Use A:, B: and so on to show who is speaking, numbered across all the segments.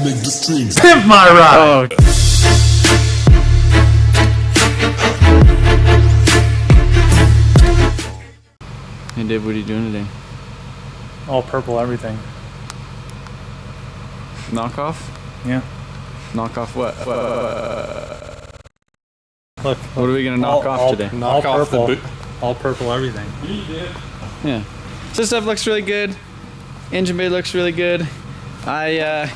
A: make the strings.
B: Pimp my ride!
C: Oh. Hey Dave, what are you doing today?
B: All purple everything.
C: Knockoff?
B: Yeah.
C: Knockoff what?
B: Look.
C: What are we gonna knock off today?
B: All purple. All purple everything.
C: Yeah. So stuff looks really good. Engine bay looks really good. I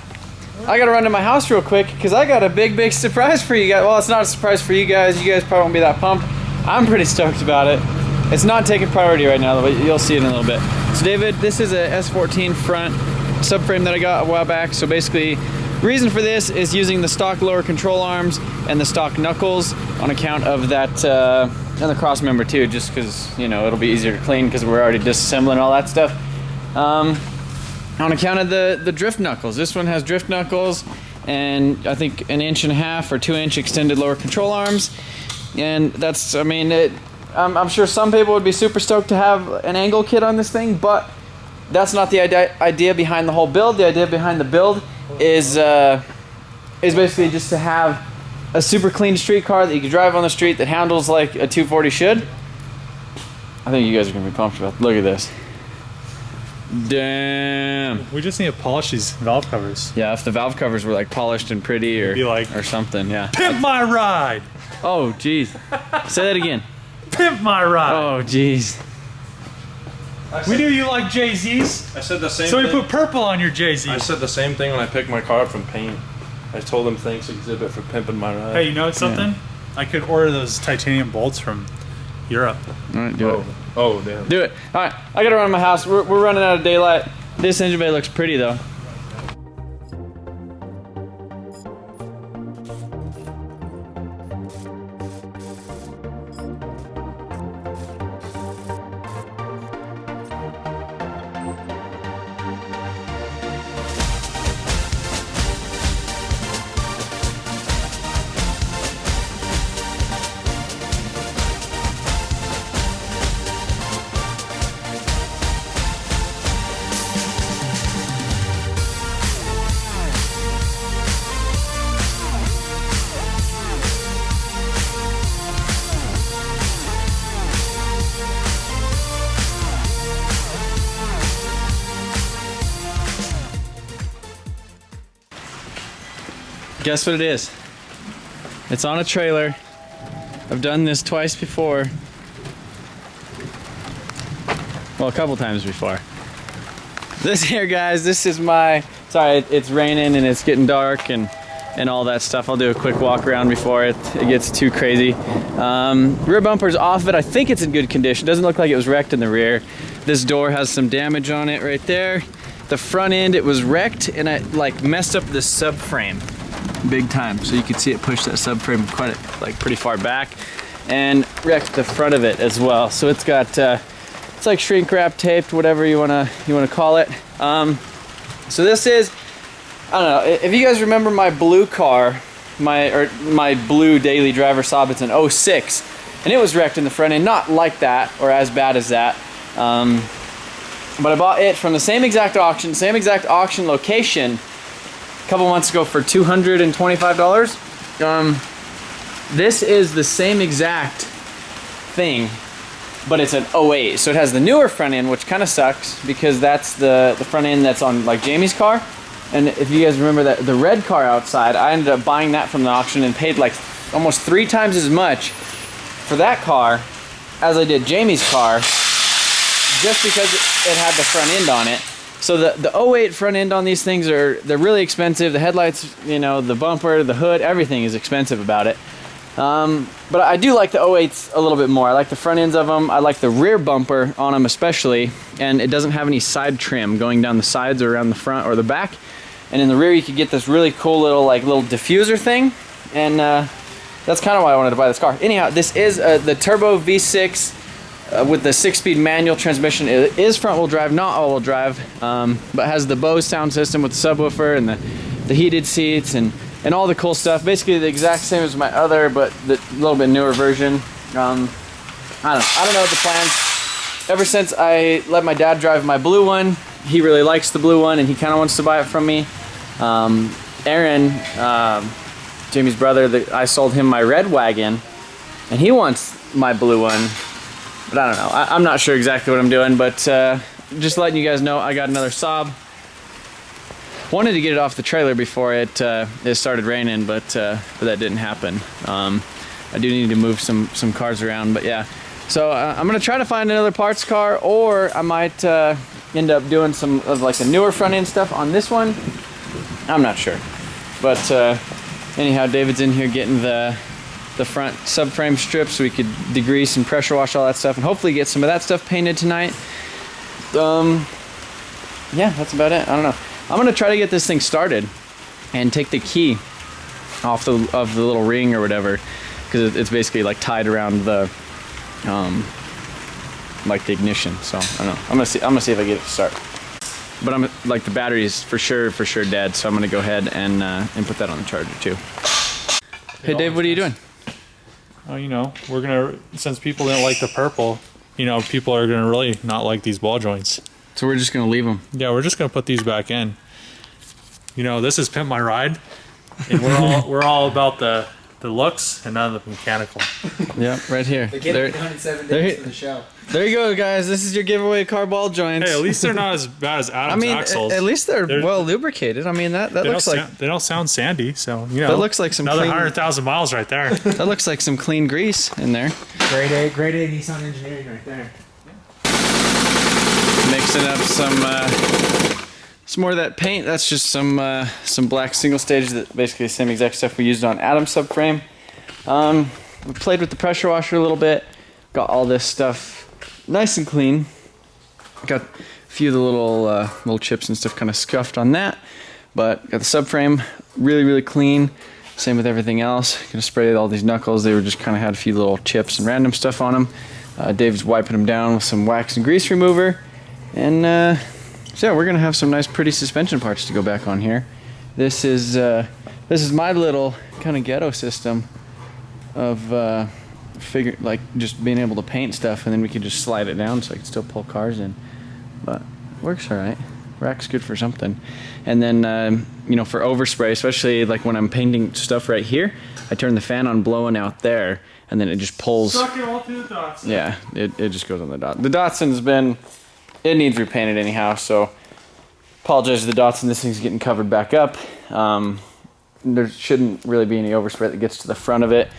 C: gotta run to my house real quick because I got a big surprise for you guys. Well, it's not a surprise for you guys. You guys probably won't be that pumped. I'm pretty stoked about it. It's not taking priority right now, but you'll see it in a little bit. So David, this is a S14 front subframe that I got a while back. So basically, reason for this is using the stock lower control arms and the stock knuckles on account of that, and the cross member too, just because, you know, it'll be easier to clean because we're already disassembling all that stuff. On account of the drift knuckles. This one has drift knuckles and I think 1.5 inch or 2 inch extended lower control arms. And that's, I mean, I'm sure some people would be super stoked to have an angle kit on this thing, but that's not the idea behind the whole build. The idea behind the build is basically just to have a super clean street car that you can drive on the street that handles like a 240 should. I think you guys are gonna be pumped about it. Look at this. Damn.
B: We just need to polish these valve covers.
C: Yeah, if the valve covers were like polished and pretty or something, yeah.
B: Pimp my ride!
C: Oh, jeez. Say that again.
B: Pimp my ride!
C: Oh, jeez.
B: We knew you like Jay-Z's.
D: I said the same
B: so
D: thing.
B: we put purple on your Jay-Z.
D: I said the same thing when I picked my car up from Payne. I told him thanks exhibit for pimping my ride.
B: Hey, you know something?
C: Yeah.
B: I could order those titanium bolts from Europe.
C: All right, do it.
D: Oh, damn.
C: Do it. All right, I gotta run to my house. We're running out of daylight. This engine bay looks pretty though. Guess what it is? It's on a trailer. I've done this twice before. Well, a couple times before. This here, guys, this is my, sorry, it's raining and it's getting dark and all that stuff. I'll do a quick walk around before it gets too crazy. Rear bumper's off it. I think it's in good condition. Doesn't look like it was wrecked in the rear. This door has some damage on it right there. The front end, it was wrecked and it like messed up the subframe big time. So you can see it push that subframe pretty far back and wrecked the front of it as well. So it's got, it's like shrink wrap taped, whatever you wanna call it. So this is, I don't know, if you guys remember my blue car, my blue daily driver Saab, it's an 06, and it was wrecked in the front end, not like that or as bad as that. But I bought it from the same exact auction location a couple months ago for $225. This is the same exact thing, but it's an 08. So it has the newer front end, which kind of sucks because that's the front end that's on like Jamie's car. And if you guys remember that the red car outside, I ended up buying that from the auction and paid like almost 3 times as much for that car as I did Jamie's car, just because it had the front end on it. So the 08 front end on these things they're really expensive. The headlights, you know, the bumper, the hood, everything is expensive about it. But I do like the 08s a little bit more. I like the front ends of them. I like the rear bumper on them especially, and it doesn't have any side trim going down the sides or around the front or the back. And in the rear you could get this really cool little diffuser thing, and that's kind of why I wanted to buy this car. Anyhow, this is the turbo V6 with the 6-speed manual transmission. It is front-wheel drive, not all-wheel drive, but has the Bose sound system with the subwoofer and the heated seats and all the cool stuff. Basically the exact same as my other, but the little bit newer version. I don't know what the plans. Ever since I let my dad drive my blue one, he really likes the blue one and he kind of wants to buy it from me. Aaron, Jamie's brother, I sold him my red wagon, and he wants my blue one. But I don't know. I'm not sure exactly what I'm doing, but just letting you guys know, I got another Saab. Wanted to get it off the trailer before it started raining, but that didn't happen. I do need to move some cars around, but yeah. So I'm gonna try to find another parts car, or I might end up doing some of like the newer front end stuff on this one. I'm not sure, but anyhow, David's in here getting the front subframe strips so we could degrease and pressure wash all that stuff, and hopefully get some of that stuff painted tonight. Yeah, that's about it. I don't know. I'm gonna try to get this thing started and take the key off of the little ring or whatever, because it's basically like tied around the like the ignition. So I don't know. I'm gonna see if I get it to start. But I'm like, the battery's for sure dead, so I'm gonna go ahead and put that on the charger too. Hey Dave, what are you doing?
B: Oh, you know, we're gonna, since people didn't like the purple, you know, people are gonna really not like these ball joints.
C: So we're just gonna leave them.
B: Yeah, we're just gonna put these back in. You know, this is Pimp My Ride, and we're all about the looks and none of the mechanical.
C: Yeah, right here.
A: They get 107 days for the show.
C: There you go, guys. This is your giveaway car ball joints.
B: Hey, at least they're not as bad as Adam's axles.
C: At least they're well lubricated. I mean, that looks like
B: they don't sound sandy. So you know,
C: that looks like some
B: another
C: clean,
B: 100,000 miles right there.
C: That looks like some clean grease in there.
A: Grade A Nissan engineering right there.
C: Mixing up some more of that paint. That's just some black single stage, that basically the same exact stuff we used on Adam's subframe. We played with the pressure washer a little bit. Got all this stuff nice and clean. Got a few of the little chips and stuff kind of scuffed on that, but got the subframe really clean. Same with everything else. Gonna spray all these knuckles. They were just kind of had a few little chips and random stuff on them. Dave's wiping them down with some wax and grease remover, and so yeah, we're gonna have some nice pretty suspension parts to go back on here. This is my little kind of ghetto system of like just being able to paint stuff, and then we could just slide it down so I can still pull cars in. But works all right. Rack's good for something. And then you know, for overspray, especially like when I'm painting stuff right here, I turn the fan on blowing out there, and then it just pulls.
B: Suck it all through the Datsun.
C: Yeah, it just goes on the dot. The Datsun's been, it needs repainted anyhow, so apologize to the Datsun. This thing's getting covered back up. There shouldn't really be any overspray that gets to the front of it,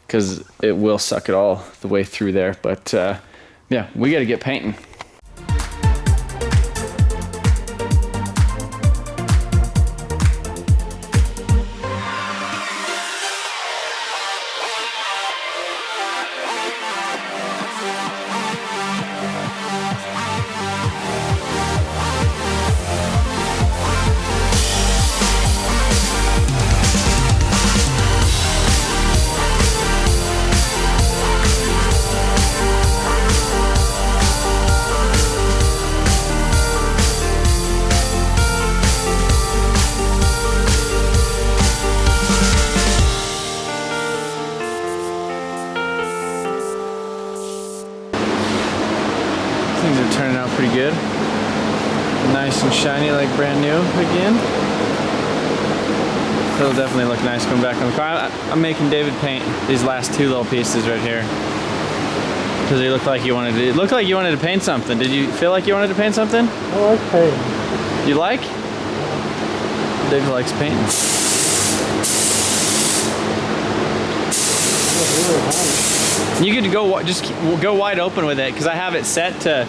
C: because it will suck it all the way through there. But yeah, we got to get painting. Things are turning out pretty good. Nice and shiny, like brand new again. It'll definitely look nice coming back on the car. I'm making David paint these last two little pieces right here, because they looked like you wanted to. It looked like you wanted to paint something. Did you feel like you wanted to paint something?
A: I like painting.
C: You like? David likes painting. You could go wide open with it, because I have it set to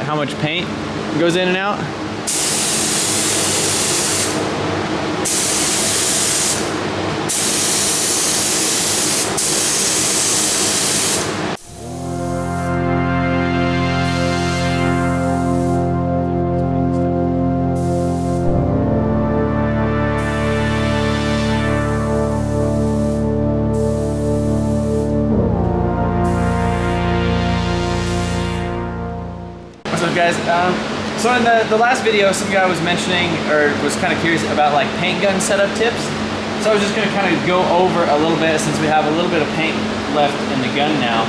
C: how much paint goes in and out. Guys, so in the last video, some guy was mentioning, or was kind of curious about like paint gun setup tips. So I was just going to kind of go over a little bit, since we have a little bit of paint left in the gun now.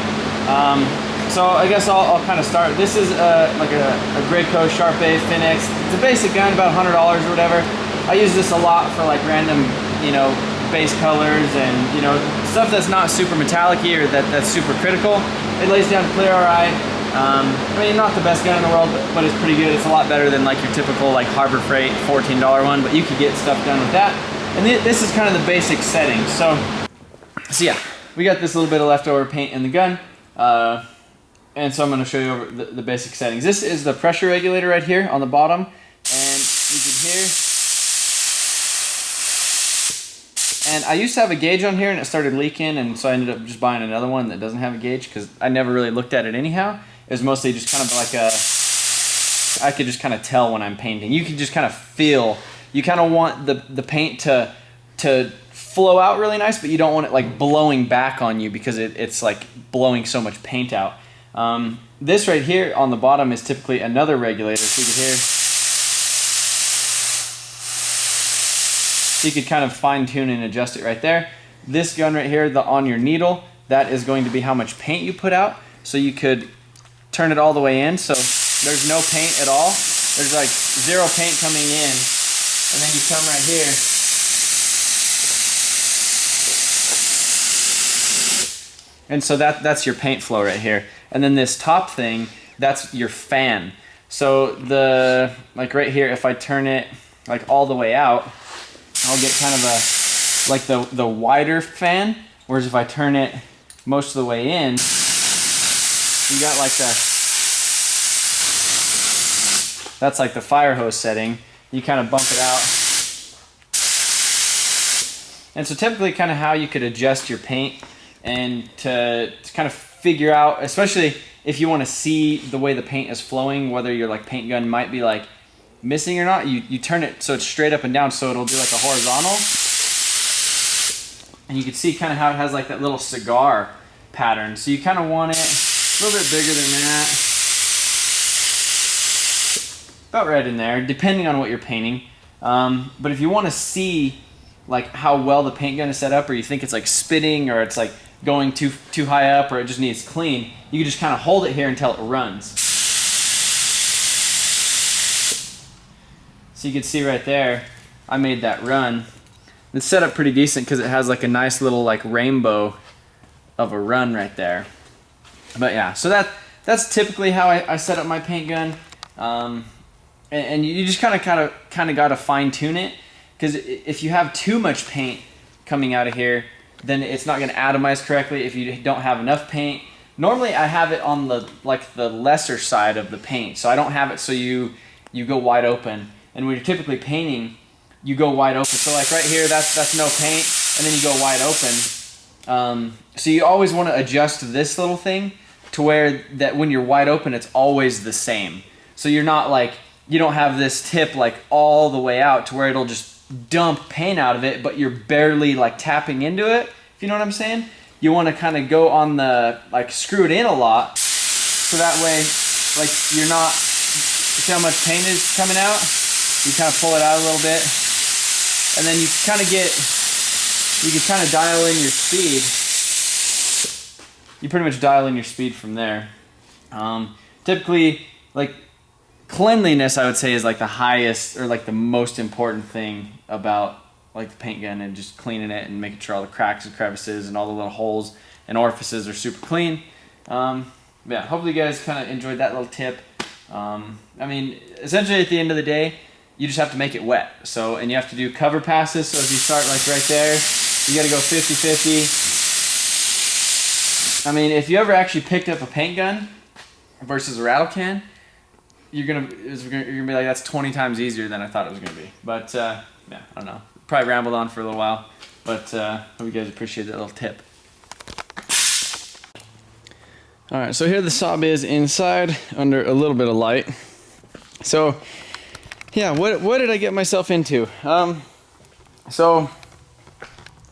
C: So I guess I'll kind of start. This is like a Graco Sharp A Finex. It's a basic gun, about $100 or whatever. I use this a lot for like random, you know, base colors and, you know, stuff that's not super metallic-y or that's super critical. It lays down clear alright. I mean, not the best gun in the world, but it's pretty good. It's a lot better than like your typical like Harbor Freight $14 one, but you could get stuff done with that. And this is kind of the basic settings. So yeah, we got this little bit of leftover paint in the gun. And so I'm going to show you over the basic settings. This is the pressure regulator right here on the bottom. And you can hear. And I used to have a gauge on here and it started leaking, and so I ended up just buying another one that doesn't have a gauge because I never really looked at it anyhow. It was mostly just kind of like I could just kind of tell when I'm painting. You can just kind of feel, you kind of want the paint to flow out really nice, but you don't want it like blowing back on you because it's like blowing so much paint out. This right here on the bottom is typically another regulator, so you can hear. So you could kind of fine tune and adjust it right there. This gun right here, on your needle, that is going to be how much paint you put out. So you could turn it all the way in, so there's no paint at all. There's like zero paint coming in, and then you come right here. And so that's your paint flow right here. And then this top thing, that's your fan. So like right here, if I turn it like all the way out, I'll get kind of like the wider fan. Whereas if I turn it most of the way in, you got like that's like the fire hose setting. You kind of bump it out. And so typically kind of how you could adjust your paint and to kind of figure out, especially if you want to see the way the paint is flowing, whether your like paint gun might be like missing or not, you turn it so it's straight up and down, so it'll do like a horizontal. And you can see kind of how it has like that little cigar pattern. So you kind of want it a little bit bigger than that. About right in there, depending on what you're painting. But if you want to see like how well the paint gun is set up, or you think it's like spitting, or it's like going too high up, or it just needs clean, you can just kind of hold it here until it runs. So you can see right there, I made that run. It's set up pretty decent because it has like a nice little like rainbow of a run right there. But yeah, so that's typically how I set up my paint gun. And you just kind of got to fine tune it, because if you have too much paint coming out of here, then it's not going to atomize correctly. If you don't have enough paint, normally I have it on the lesser side of the paint, so I don't have it so you go wide open. And when you're typically painting, you go wide open. So like right here, that's no paint, and then you go wide open. So you always want to adjust this little thing to where that when you're wide open, it's always the same. So you're not like, you don't have this tip like all the way out to where it'll just dump paint out of it, but you're barely like tapping into it, if you know what I'm saying. You want to kind of go on the, like screw it in a lot, so that way like you're not, see how much paint is coming out? You kind of pull it out a little bit, and then you kind of can kind of dial in your speed. You pretty much dial in your speed from there. Typically, like cleanliness, I would say, is like the highest or like the most important thing about like the paint gun, and just cleaning it and making sure all the cracks and crevices and all the little holes and orifices are super clean. Yeah, hopefully you guys kind of enjoyed that little tip. I mean, essentially at the end of the day, you just have to make it wet. So, and you have to do cover passes. So if you start like right there, you got to go 50-50. I mean, if you ever actually picked up a paint gun versus a rattle can, you're gonna be like, that's 20 times easier than I thought it was gonna be. But yeah, I don't know. Probably rambled on for a little while, but hope you guys appreciate that little tip. All right, so here the Saab is inside under a little bit of light. So yeah, what did I get myself into? So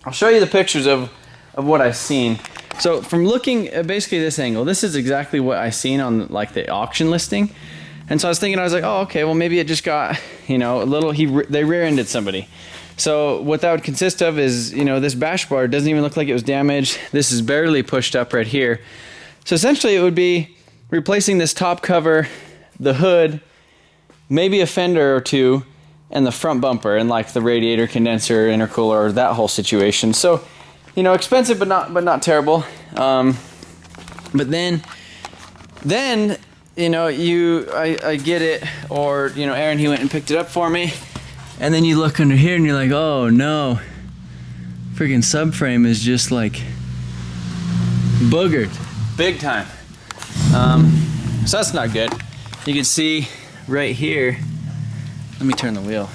C: I'll show you the pictures of what I've seen. So from looking at basically this angle, this is exactly what I seen on like the auction listing. And so I was like, oh, okay, well maybe it just got, you know, a little, they rear-ended somebody. So what that would consist of is, you know, this bash bar doesn't even look like it was damaged. This is barely pushed up right here. So essentially it would be replacing this top cover, the hood, maybe a fender or two, and the front bumper and like the radiator, condenser, intercooler, that whole situation. So, you know, expensive but not terrible. But then you know, I get it, or you know, Aaron, he went and picked it up for me, and then you look under here and you're like, oh no, freaking subframe is just like boogered big time. So that's not good. You can see right here, let me turn the wheel,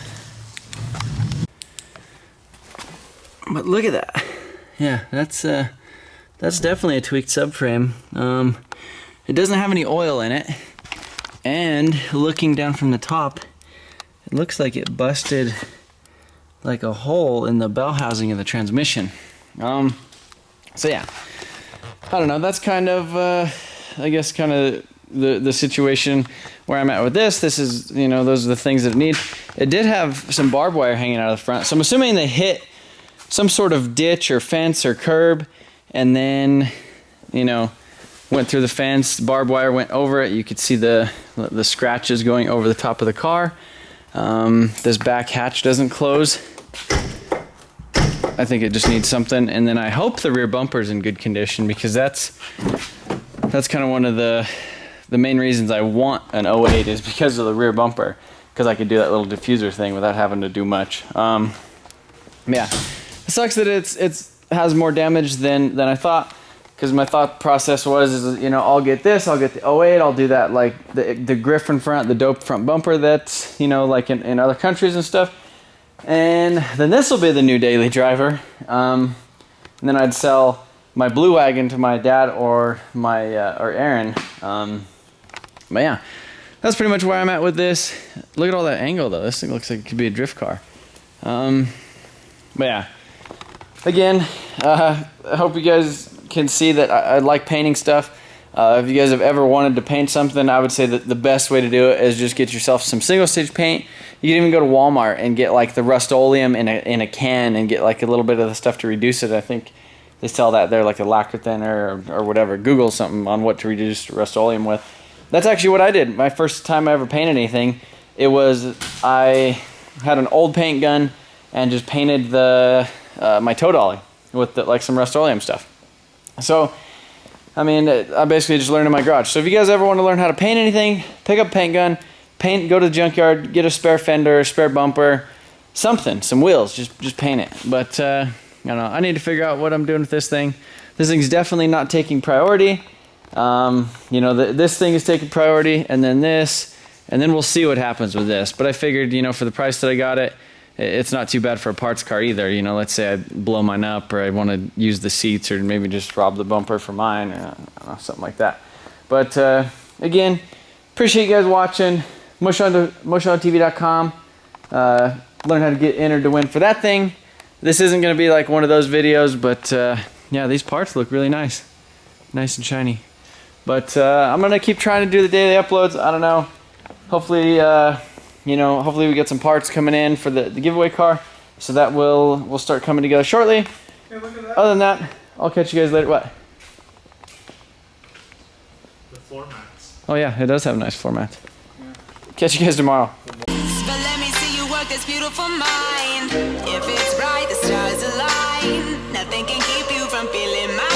C: but look at that. Yeah, that's definitely a tweaked subframe. It doesn't have any oil in it, and looking down from the top, it looks like it busted like a hole in the bell housing of the transmission. So yeah, I don't know, that's kind of I guess kind of the situation where I'm at with this. This is, you know, those are the things that it needs. It did have some barbed wire hanging out of the front, so I'm assuming they hit some sort of ditch or fence or curb, and then, you know, went through the fence, barbed wire went over it. You could see the scratches going over the top of the car. This back hatch doesn't close. I think it just needs something. And then I hope the rear bumper's in good condition, because that's kind of one of the main reasons I want an 08 is because of the rear bumper, because I could do that little diffuser thing without having to do much. Yeah, it sucks that it has more damage than I thought. Because my thought process was, you know, I'll get this, I'll get the 08, I'll do that, like the Griffin front, the dope front bumper that's, you know, like in other countries and stuff. And then this will be the new daily driver. And then I'd sell my blue wagon to my dad or or Aaron. But yeah, that's pretty much where I'm at with this. Look at all that angle though. This thing looks like it could be a drift car. But yeah, again, I hope you guys can see that I like painting stuff. If you guys have ever wanted to paint something, I would say that the best way to do it is just get yourself some single stage paint. You can even go to Walmart and get like the Rust-Oleum in a can and get like a little bit of the stuff to reduce it. I think they sell that there, like a lacquer thinner or whatever. Google something on what to reduce Rust-Oleum with. That's actually what I did. My first time I ever painted anything, it was I had an old paint gun and just painted my tow dolly with like some Rust-Oleum stuff. So, I mean, I basically just learned in my garage. So if you guys ever want to learn how to paint anything, pick up a paint gun, go to the junkyard, get a spare fender, spare bumper, something, some wheels, just paint it. But, I don't know, I need to figure out what I'm doing with this thing. This thing's definitely not taking priority. You know, this thing is taking priority, and then this, and then we'll see what happens with this. But I figured, you know, for the price that I got it, it's not too bad for a parts car either. You know, let's say I blow mine up, or I want to use the seats, or maybe just rob the bumper for mine, or I don't know, something like that. But again, appreciate you guys watching. mushontv.com. Learn how to get entered to win for that thing. This isn't going to be like one of those videos, but yeah, these parts look really nice and shiny. But I'm going to keep trying to do the daily uploads. I don't know. Hopefully you know, hopefully we get some parts coming in for the giveaway car, so that will start coming together shortly.
A: Hey, look at that.
C: Other than that, I'll catch you guys later. What?
B: The floor mats.
C: Oh yeah, it does have nice floor mats. Yeah. Catch you guys tomorrow.
E: But let me see you work this beautiful mind. If it's right, the stars align. Nothing can keep you from feeling my